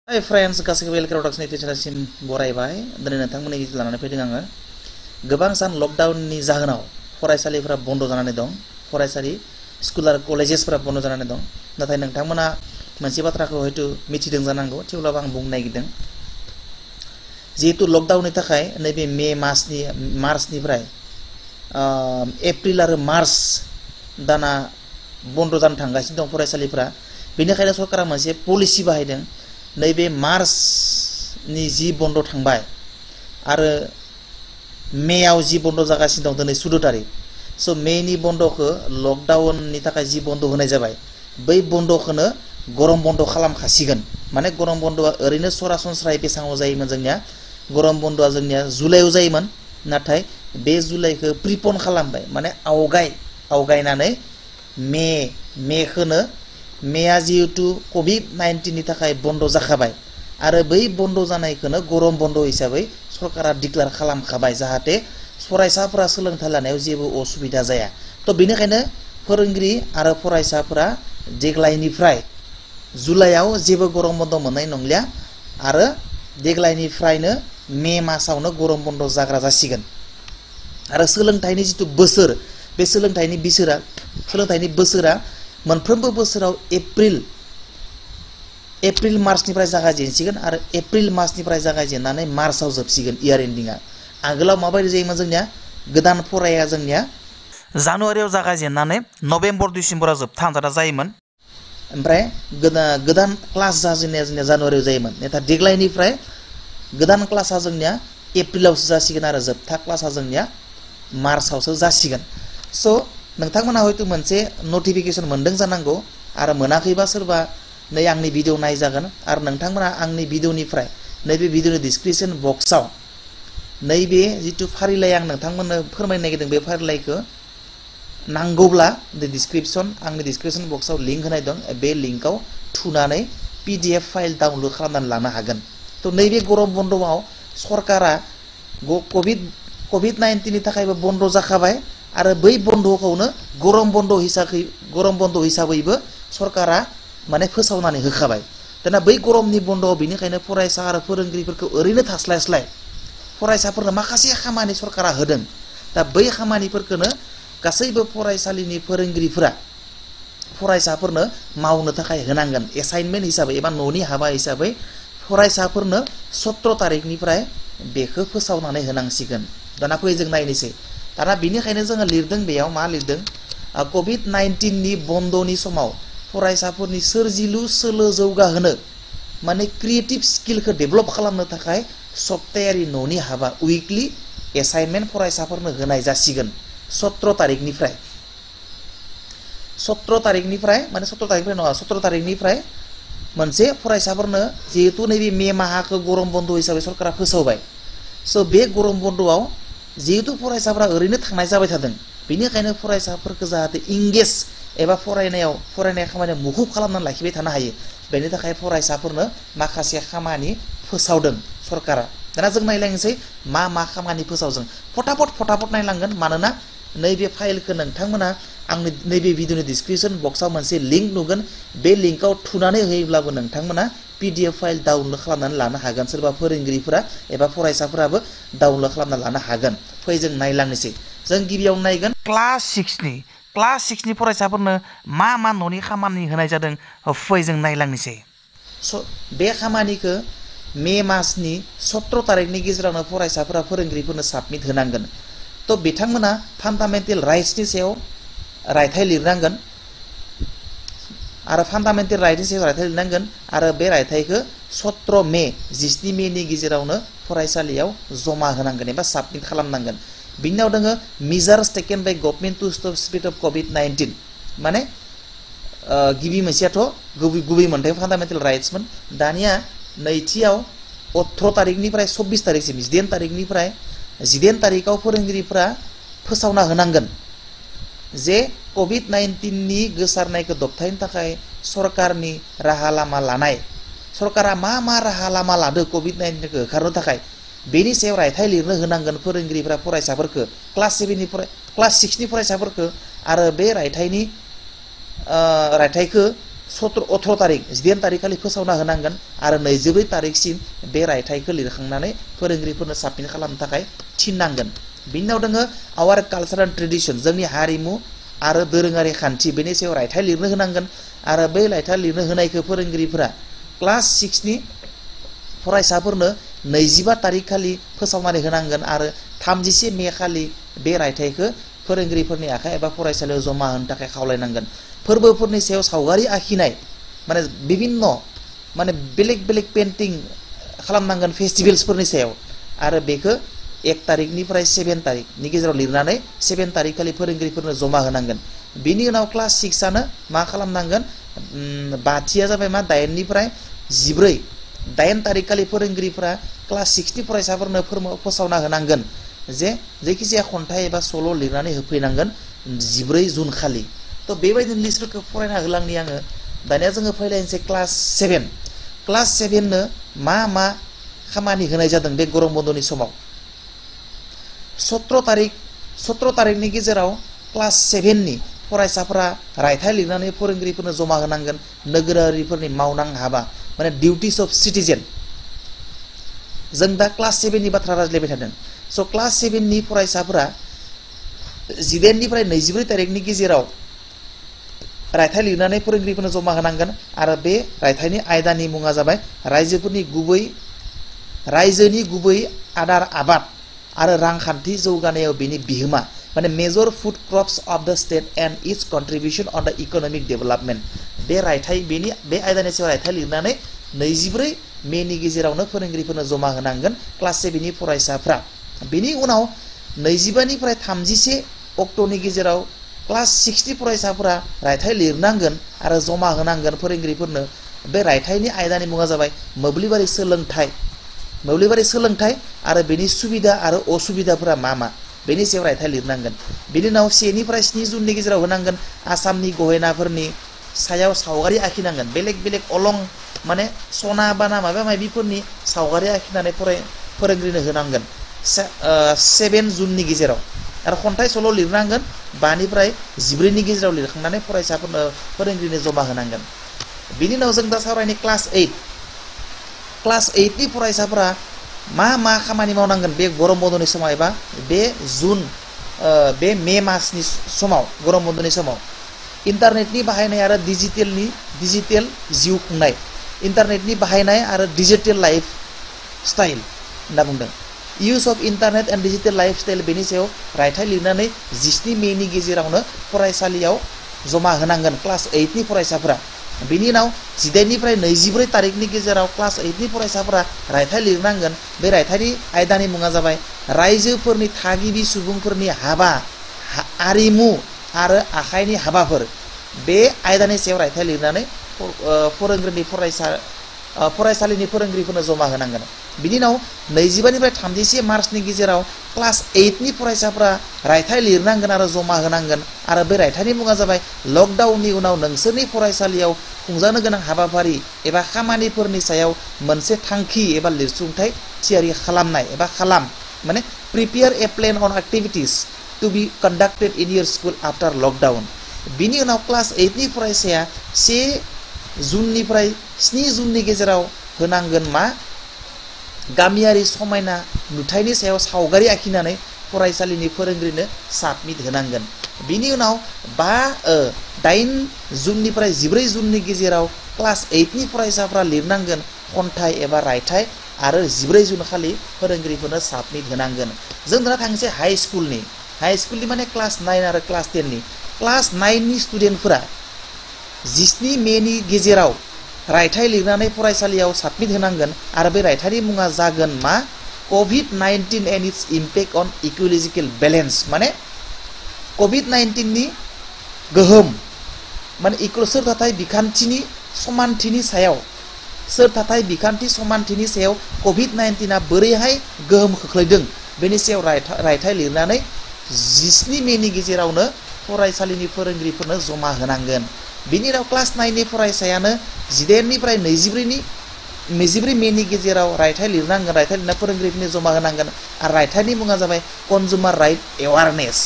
Hai friends, गासैबो welcome production YouTube चेनेलसिम बरायबाय। दिनै नोंथांमोननि गेजेराव लानानै फैदों आङो गोबां सान लकडाउननि जाहोनाव फरायसालिफोरा बन्द जानानै दं। फरायसालि स्कुल आरो कलेजेसफोरा बन्द जानानै दं। नाथाय नोंथांमोना मोनसे बाथ्राखौ हयতো मिथिदों जानांगौ, थेवब्लाबो आं बुंनो नागिरदों। जिहेतु लकडाउननि थाखाय नैबे मार्चनिफ्राय एप्रिल आरो मार्च दाना बन्द जानो थांगासिनो दं फरायसालिफोरा। बेनिखायनो सरकारा मोनसे पलिसि बाहायदों। नैबे मार्चनि जि बन्द थांबाय आरो मेआव जि बन्द जागासिनो दं, दिनै 14 तारिख। स' मेनि बन्दखौ लकडाउननि थाखाय जि बन्द होनाय जाबाय, बै बन्दखौनो गरम बन्द खालामखासिगोन। माने गरम बन्दआ ओरैनो सरासनस्रायै बेसाङाव जायोमोन जोंनिया, गरम बन्दआ जोंनिया जुलाइआव जायोमोन। नाथाय बे जुलाइखौ प्रिपन खालामबाय, माने आवगायनानै मेखौनो मेया जिहेतु कभिड-19 नि थाखाय बन्द जाखाबाय आरो बै बन्द जानायखौनो गरम बन्द हिसाबै सरकारा डिक्लेयार खालामखाबाय, जाहाथे फरायसाफोरा सोलोंथाइ लानायाव जेबो असुबिदा जाया। थ' बेनिखायनो फोरोंगिरि आरो फरायसाफोरा देग्लायनिफ्राय जुलाइआव जेबो गरम बन्द मोननाय नंलिया आरो देग्लायनिफ्रायनो मे मासावनो गरम बन्द जाग्रा जासिगोन। आरो सोलोंथाइनि जिथु बोसोर, बे सोलोंथाइनि बोसोरा मोनफ्रोमबो बोसोराव एप्रिल मार्चनिफ्राय जागायजेनसिगोन आरो एप्रिल मार्चनिफ्राय जागायजेननानै मार्चआव जोबसिगोन इयार एन्डिंआ। आगोलाव माबायदि जायोमोन जोंनिया, गोदान फराया जोंनिया जानुवारियाव जागायजेननानै नभेम्बर डिसेम्बराव जोबथा आनजादा जायोमोन। ओमफ्राय गोदान क्लास जाजेननाया जोंनिया जानुवारियाव जायोमोन। नाथाय देग्लायनिफ्राय गोदान क्लासा जोंनिया एप्रिलावसो जासिगोन आरो जोबथा क्लासा जोंनिया मार्चआवसो जासिगोन। स' नोंथांमोना हयতো मोनसे नटिफिकेसन मोनदों जानांगौ, आरो मोनाखैबा सोरबा नै आंनि भिडिअ नायजागोन। आरो नोंथांमोना आंनि भिडिअनिफ्राय नैबे भिडिअनि डिसक्रिपसन बक्सआव नैबे जिथु फारिलाइ आं नोंथांमोननो फोरमायनो नागिरदों, बे फारिलाइखौ नांगौब्ला आंनि डिसक्रिपसन बक्सआव लिंक होनाय दं, बे लिंकआव थुनानै PDF फाइल डाउनलड खालामनानै लानो हागोन। थ' नैबे गरम बन्दआव सरकारा कभिड-19 नि थाखायबो बन्द जाखाबाय आरो बै बन्दखौनो गरम बन्द हिसाबैबो सरकारा माने फोसावनानै होखाबाय। दाना बै गरमनि बन्दआव बेनिखायनो फरायसा आरो फोरोंगिरिफोरखौ ओरैनो थास्लायस्लाय फरायसाफोरनो माखासे खामानि सरकारा होदों। दा बै खामानिफोरखौनो गासैबो फरायसालिनि फोरोंगिरिफोरा फरायसाफोरनो मावनो थाखाय होनांगोन। एसाइनमेन्ट हिसाबै एबा न'नि हाबा हिसाबै फरायसाफोरनो 17 तारिखनिफ्राय बेखौ फोसावनानै होनांसिगोन। दाना फै जों नायनोसै। दाना बेनिखायनो जोङो लिरदों, बेयाव मा लिरदों, कभिड-19 नि बन्दनि समाव फरायसाफोरनि सोरजिलु सोलो जौगाहोनो, माने क्रिएटिभ स्किलखौ डेभेलप खालामनो थाखाय सप्तायारि न'नि हाबा उइकलि एसाइनमेन्ट फरायसाफोरनो होनाय जासिगोन 17 तारिखनिफ्राय। 17 तारिखनिफ्राय मोनसे फरायसाफोरनो, जिहेतु नैबे मे माहाखौ गरम बन्द हिसाबै सरकारा फोसावबाय। स' बे गरम बन्दआव जिहेतु फरायसाफोरा ओरैनो थांनाय जाबाय थादों, बेनिखायनो फरायसाफोरखौ जाहाथे इंगेज एबा फरायनाय खामानियाव मुखुब खालामनानै लाखिबाय थानो हायो, बेनि थाखाय फरायसाफोरनो माखासे खामानि फोसावदों सरकारा। दाना जों नायलांनोसै मा खामानि फोसावदों। फटाफट नायलांगोन, मानोना नैबे फाइलखौ नोंथांमोना आंनि नैबे भिडिअनि डिसक्रिपसन बक्सआव मोनसे लिंक नुगोन, बे लिंकआव थुनानै होयोब्लाबो नोंथांमोना PDF फाइल डाउनलड खालामनानै लानो हागोन। सोरबा फोरोंगिरिफोरा एबा फरायसाफोराबो डाउनलड खालामना लानो हागोन। फै जों नायलांनोसै। जों गिबियाव नायगोन क्लास 6नि फरायसाफोरनो मा न'नि खामानि होनाय जादों। फै जों नायलांनोसै। बे खामानिखौ मे मासनि 17 तारिखनि गेजेरावनो फरायसाफोरा फोरोंगिरिफोरनो साबमिट होनांगोन। थ' बिथांमोना फान्डामेन्टेल राइट्सनि सायाव रायथाइ लिरनांगोन आरो फान्डामेन्टेल राइट्सनि सायाव रायथाइ लिरनांगोन आरो बे रायथाइखौ 17 मेनि गेजेरावनो फरायसालियाव जमा होनांगोन एबा साबमिट खालामनांगोन। बिनि उनाव दोङो measures taken by government to stop spread of कभिड-19। माने गिबि मोनसेयाथ' गुबै मोनथाय फान्डामेन्टेल राइट्समोन। दानिया नैथियाव 18 तारिखनिफ्राय 24 तारिखसिम 19 तारिखआव फोरोंगिरिफ्रा फोसावना होनांगोन जे कभिड-19 नि गोसारनायखौ दबथायनो थाखाय सरकारनि राहा लामा लानाय, सरकारा मा राहा लामा लादो कभिड-19 खौ होखारनो थाखाय, बेनि सायाव रायथाइ लिरनो होनांगोन फोरोंगिरिफ्रा फरायसाफोरखौ, क्लास 6 नि फरायसाफोरखौ। आरो बे रायथाइखौ 18 तारिख 18 तारिख खालि फोसावना होनांगोन आरो 24 तारिखसिम बे रायथाइखौ लिरखांनानै फोरोंगिरिफोरनो साबमिट खालामनो थाखाय थिननांगोन। बिनि उनाव दोङो आवार कालचार एन्ड ट्रेडिसन जोंनि हारिमु आरो दोरोङारि खान्थि बेनि सायाव रायथाइ लिरनो होनांगोन आरो बै रायथाइ लिरनो होनायखौ फोरोंगिरिफोरा क्लास 6 नि फरायसाफोरनो 25 तारिख खालि फोसावनानै होनांगोन आरो 31 मे खालि बे रायथाइखौ फोरोंगिरिफोरनि आखाइ एबा फरायसालियाव जमा होनो थाखाय खावलायनांगोन। फोरबोफोरनि सायाव सावगारि आखिनाय माने बिभिन्न माने बेलेग बेलेग पेन्टिं खालामनांगोन फेस्टिभेल्सफोरनि सायाव आरो बेखौ 1 तारिखनिफ्राय 7 तारिखनि गेजेराव लिरनानै 7 तारिख खालि फोरोंगिरिफोरनो जमा होनांगोन। बिनि उनाव क्लास 6 आनो मा खालामनांगोन बाथिया जाबाय मा 8 निफ्राय 8 तारिख खालि फोरोंगिरिफोरा क्लास 6 नि फरायसाफोरनो फोसावना होनांगोन जे जायखिजाया खन्थाइ एबा सल' लिरनानै होफैनांगोन 14 जुन खालि। तो बेबायदिनो लिस्टफोरखौ फरायना होलांनि आङो। दानिया जोङो फैलायनोसै क्लास 7 क्लास 7 नो मा मा खामानि होनाय जादों बे गरम बन्दनि समाव 17 तारिखनि गेजेराव क्लास 7 नि फरायसाफोरा रायथाइ लिरनानै फोरोंगिरिफोरनो जमा होनांगोन। नोगोरारिफोरनि मावनां हाबा माने डिउटिस अफ सिटिजेन जों दा क्लास 7 नि बाथ्रा रायज्लायबाय थादों। स क्लास 7 नि फरायसाफोरा 18 निफ्राय 24 तारिखनि गेजेराव रायथाइ लिरनानै फोरोंगिरिफोरनो जमा होनांगोन आरो बे रायथाइनि आयदानि मुङा जाबाय रायजोनि गुबै आदार आबाद आरो रांखान्थि जौगानायाव बेनि बिहोमा माने major food crops of the state and its contribution on the economic development बे आयदानि सायाव रायथाइ लिरनानै 24 मेनि गेजेरावनो फोरोंगिरिफोरनो जमा होनांगोन क्लास 7 नि फरायसाफ्रा। बेनि उनाव 25 निफ्राय 31 अक्ट'नि गेजेराव क्लास 6 नि फरायसाफोरा रायथाइ लिरनांगोन आरो जमा होनांगोन फोरोंगिरिफोरनो। बे रायथाइनि आयदानि मुङा जाबाय मोब्लिबारि सोलोंथाइ आरो बेनि सुबिदा आरो असुबिदाफोरा मा बेनि सायाव रायथाइ लिरनांगोन। बिनि उनाव 1 निफ्राय 7 जुननि गेजेराव होनांगोन आसामनि गहेनाफोरनि सायाव सावगारि आखिनांगोन बेलेग बेलेग अलं माने सना बाना माबा माबिफोरनि सावगारि आखिनानै फोरोंगिरिनो होनांगोन 7 जुननि गेजेराव आरो खन्थाइ सल' लिरनांगोन 5 निफ्राय 14 नि गेजेराव लिरखांनानै फरायसाफोरनो फोरोंगिरिनो जमा होनांगोन। बिनि उनाव जों दा सावरायनि क्लास 8 नि फरायसाफोरा मा खामानि मावनांगोन बे गरम बन्दनि समाव एबा बे मे मासनि समाव गरम बन्दनि समाव इन्टारनेटनि बाहायनाय आरो डिजिटेल जिउ खुंनाय इन्टारनेटनि बाहायनाय आरो डिजिटेल लाइफ स्टाइल होनना बुंदों। Use of internet and digital life style बेनि सायाव रायथाइ लिरनानै 17 मेनि गेजेरावनो फरायसालियाव जमा होनांगोन क्लास 8 नि फरायसाफोरा। बिनि उनाव 18 निफ्राय 24 तारिखनि गेजेराव क्लास 8 नि फरायसाफोरा रायथाइ लिरनांगोन। बे रायथाइनि आयदानि मुङा जाबाय रायजोफोरनि थागिबि सुबुंफोरनि हाबा आरिमु आरो आखाइनि हाबाफोर बे आयदानि सायाव रायथाइ लिरनानै फरायसालिनि फोरोंगिरिफोरनो जमा होनांगोन। बिनि उनाव 25 निफ्राय 31 मार्चनि गेजेराव क्लास 8 नि फरायसाफोरा रायथाइ लिरनांगोन आरो जमा होनांगोन आरो बे रायथाइनि मुङा जाबाय लकडाउननि उनाव नोंसोरनि फरायसालियाव खुंजानो गोनां हाबाफारि एबा खामानिफोरनि सायाव मोनसे थांखि एबा लिरसुंथाइ थियारि खालामनाय एबा माने prepare a plan on activities to be conducted in your school after lockdown. बिनि उनाव क्लास 8 नि फरायसाया 1 जुननिफ्राय 7 जुननि गेजेराव होनांगोन गामियारि समायना नुथायनि सायाव सावगारि आखिनानै फरायसालिनि फोरोंगिरिनो साबमिट होनांगोन। बिनि उनाव 8 जुननिफ्राय 14 जुननि गेजेराव क्लास 8 नि फरायसाफ्रा लिरनांगोन खन्थाइ एबा रायथाइ आरो 14 जुन खालि फोरोंगिरिफोरनो साबमिट होनांगोन। जों दाना थांसै हाई स्कुलनि माने क्लास 9 आरो क्लास 10 नि क्लास 9 नि स्टुडेन्टफोरा 17 मेनि गेजेराव रायथाइ लिरनानै फरायसालियाव साबमिट होनांगोन आरो बे रायथाइनि मुङा जागोन COVID-19 and its impact on ecological balance माने COVID-19 नि गोहोम माने सोरथाथाय बिखान्थिनि समानथिनि सायाव COVID-19 आ बोरैहाय गोहोम खोख्लैदों बेनि सायाव रायथाइ लिरनानै 17 मेनि गेजेरावनो फरायसालिनि फोरोंगिरिफोरनो जमा होनांगोन। बिनि उनाव क्लास 9 नि फरायसायानो 18 निफ्राय 24 मेनि गेजेराव रायथाइ लिरना फोरोंगिरिफोरनो जमा होनांगोन आरो रायथाइनि मुङा जाबाय कन्जुमार राइट एवारनेस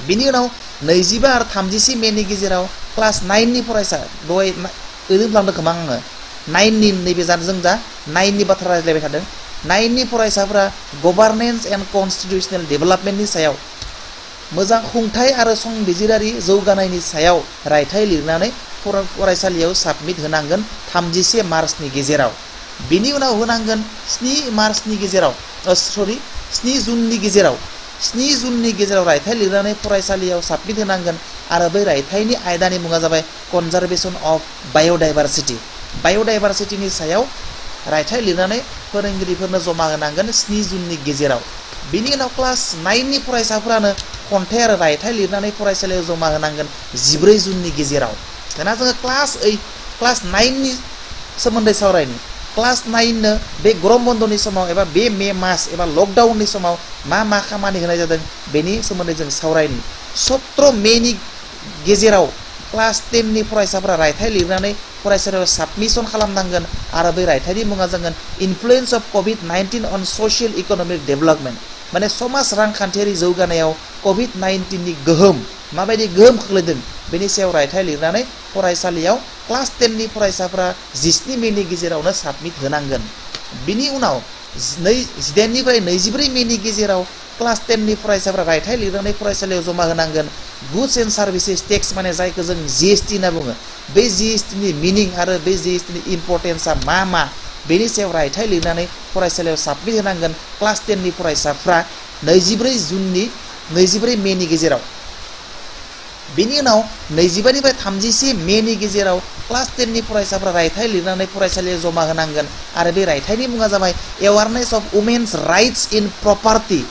बिनि उनाव 25 आरो 36 मेनि गेजेराव क्लास 9 नि फरायसा दहाय ओरैनो बुंलांदों खोमा आङो 9 नि नैबे जों जा 9 नि बाथ्रा रायज्लायबाय थादों 9 नि फरायसाफोरा गभार्नेन्स एन्ड कन्स्टिटिउशनेल डेभेलपमेन्टनि सायाव मोजां खुंथाय आरो संबिजिरारि जौगानायनि सायाव रायथाइ लिरनानै फरायसालियाव साबमिट होनांगोन 31 मार्चनि गेजेराव बिनि उनाव होनांगोन 7 मार्चनि गेजेराव 7 जुननि गेजेराव 7 जुननि गेजेराव रायथाइ लिरनानै फरायसालियाव साबमिट होनांगोन आरो बै रायथाइनि आयदानि मुङा जाबाय कनजारभेशन अफ बाय'डाइभारसिटिनि सायाव रायथाइ लिरनानै फोरोंगिरिफोरनो जमा होनांगोन 7 जुननि गेजेराव बिनि उनाव क्लास 9 नि फरायसाफोरानो खन्थाइ आरो रायथाइ लिरनानै फरायसालियाव जमा होनांगोन 14 जुननि गेजेराव दाना जोङो क्लास 9 नि सोमोन्दै सावरायनि क्लास 9 नो बे गरम बन्दनि समाव एबा बे मे मास एबा लकडाउननि समाव मा खामानि होनाय जादों बेनि सोमोन्दै जों सावरायनि 17 मेनि गेजेराव क्लास 10 नि फरायसाफोरा रायथाइ लिरनानै फरायसालियाव साबमिशन खालामनांगोन आरो बै रायथाइनि मुङा जागोन influence of COVID-19 on social economic development माने समाज रांखान्थियारि जौगानायाव COVID-19 नि माबायदि गोहोम खोख्लैदों बेनि सायाव रायथाइ लिरनानै फरायसालियाव क्लास 10 नि फरायसाफोरा 17 मेनि गेजेरावनो साबमिट होनांगोन बिनि उनाव 19 निफ्राय 24 मेनि गेजेराव क्लास 10 नि फरायसाफोरा रायथाइ लिरनानै फरायसालियाव जमा होनांगोन गुड्स एन्ड सार्भिसेस टेक्स माने जायखौ जों GST होनना बुङो बे GST नि मिनिं आरो बे GST नि इम्पर्टेन्सआ मा बेनि सायाव रायथाइ लिरनानै फरायसालियाव साबमिट होनांगोन क्लास 10 नि फरायसाफ्रा 24 मेनि गेजेराव बिनि उनाव 25 निफ्राय 36 मेनि गेजेराव क्लास 10 नि फरायसाफ्रा रायथाइ लिरनानै फरायसालियाव जमा होनांगोन आरो बे रायथाइनि मुङा जाबाय awareness of women's rights in property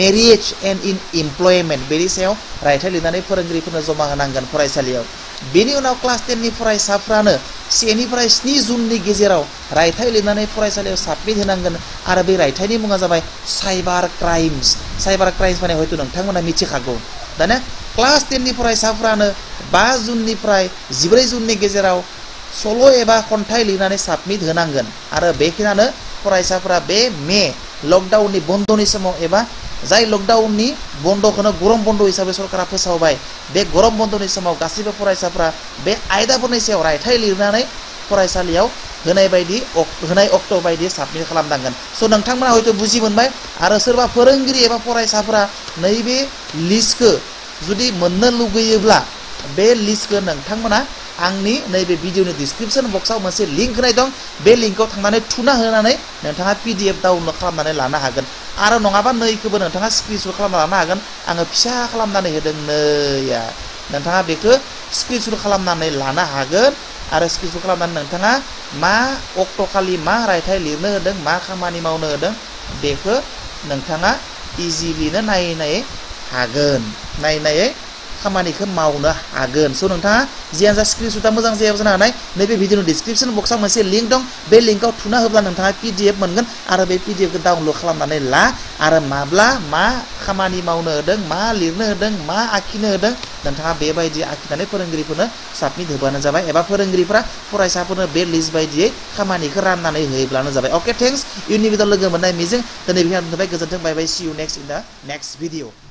marriage and in employment बेनि सायाव रायथाइ लिरनानै फोरोंगिरिफोरनो जमा होनांगोन फरायसालियाव बेनि उनाव क्लास 10 नि फरायसाफ्रानो 1 निफ्राय 7 जुननि गेजेराव रायथाइ लिरनानै फरायसालियाव साबमिट होनांगोन आरो बे रायथाइनि मुङा जाबाय साइबार क्राइम्स माने हयथ' नोंथांमोना मिथिखागौ दाना क्लास 10 नि फरायसाफ्रानो 5 जुननिफ्राय 14 जुननि गेजेराव सल' एबा खन्थाइ लिरनानै साबमिट होनांगोन आरो बेखिनियानो फरायसाफ्रा बे मे लकडाउननि बन्दनि समाव एबा जाय लकडाउननि बन्दखौनो गरम बन्द हिसाबै सरकारा फोसावबाय बे गरम बन्दनि समाव गासैबो फरायसाफ्रा बे आयदाफोरनि सायाव रायथाइ लिरनानै फरायसालियाव होनाय अक्ट' बायदि साबमिट खालामनांगोन स' नोंथांमोना हयथ' बुजि मोनबाय आरो सोरबा फोरोंगिरि एबा फरायसाफ्रा नैबे लिस्टखौ जुदि मोननो लुगैयोब्ला बे लिस्टखौ नोंथांमोना आंनि नैबे भिडिअनि डिसक्रिपशन बक्सआव मोनसे लिंक होनाय दं बे लिंकआव थांनानै थुना होनानै नोंथाङा PDF डाउनलड खालामनानै लानो हागोन आरो नङाबा नैखौबो नोंथाङा स्क्रिनशट खालामना लानो हागोन आङो फिसा खालामनानै होदों नैया नोंथाङा बेखौ स्क्रिनशट खालामनानै लानो हागोन आरो स्क्रिनशट खालामनानै नोंथाङा मा अक्ट'खालि मा रायथाइ लिरनो होदों मा खामानि मावनो होदों बेखौ नोंथाङा इजिलिनो नायै खामानिखौ मावनो हागोन स' नोंथाङा जियानो जा स्क्रिनशटआ मोजां जायाबो जानो हानाय नैबे भिडिअनि डिसक्रिपशन बक्सआव मोनसे लिंक दं बे लिंकआव थुना होब्ला नोंथाङा PDF मोनगोन आरो बे PDFखौ डाउनलड खालामनानै ला आरो माब्ला मा खामानि मावनो होदों मा लिरनो होदों मा आखिनो होदों नोंथाङा बेबायदि आखिनानै फोरोंगिरिफोरनो साबमिट होबानो जाबाय एबा फोरोंगिरिफ्रा फरायसाफोरनो बे लिस्ट बायदियै खामानिखौ राननानै होयोब्लानो जाबाय अके थेंक्स इयुननि भिडिअ लोगो मोननाय मिजिं दिनै बेखिनियावनो दोनथ'बाय गोजोन्थों bye bye see you next in the next video